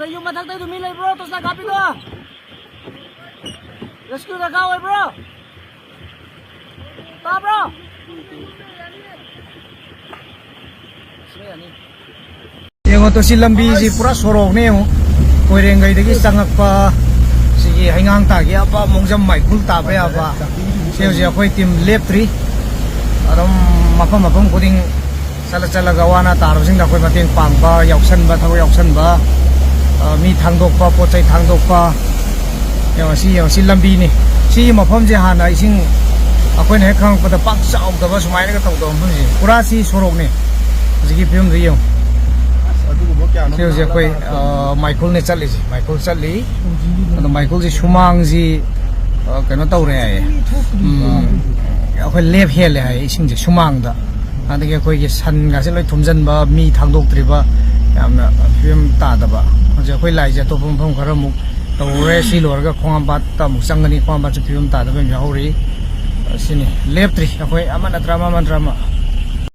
yung matagtay dumilay bro, tos na kapi ko. Rescue na kaway bro. Ta bro. Yung ito si lambi si pura sorok na yung pwede ngay dagi sangak pa sige hingang tagi apa mongjam Michael tape apa siya ako'y team left 3 aram mapam kuding sala gawa na taro sing ako'y mating pangba yauksan ba thaw yauksan ba mi thangdok pa pochai thangdok pa yung si lambi ni si mapam je hana ising ako'y na khang pa pak saw da ba sumai na ka tawdom si pura si sorok ni sige film ri yung siya ako'y Michael ne chali si Michael chali Michael si sumang si kano tawre ay ako'y left heel ay ising si sumang da adagi ako'y san nga sila thumjan ba mi thangdok tri ba yamna film ta da ba ako'y lai ja to phom khara muk tawre si lor ga khong ba ta muk sangani khong ba film ta da ba mi hori sini left 3 ako'y amana drama